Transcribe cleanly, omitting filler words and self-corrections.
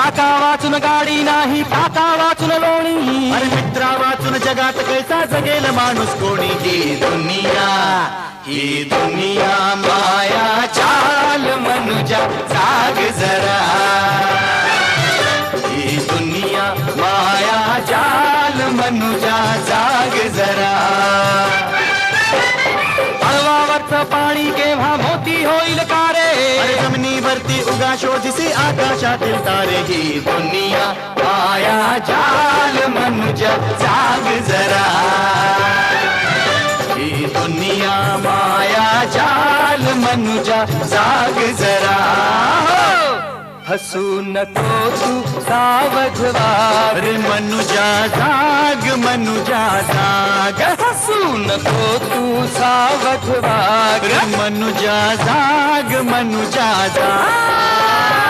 चाका वाचून गाडी नाही, टाका वाचून लोणी. अरे मित्रा वाचून जगात कैसा जगेल माणूस कोणी. ही दुनिया माया चाल मनुजा जाग जरा. ही दुनिया माया चाल मनुजा जाग जरा. तळवावरचं पाणी केव्हा मोती होईल का रे. अरे जमिनीवरती उगा शोधिसी आकाशातील तारे. ही दुनिया माया जाल मनुजा जाग जरा. ही दुनिया माया जाल मनुजा जाग जरा. हसू नको तू सावध वाग रे मनुजा जाग मनुजा जाग. हसू नको तू सावध वाग रे मनुजा जाग मनुजा जाग.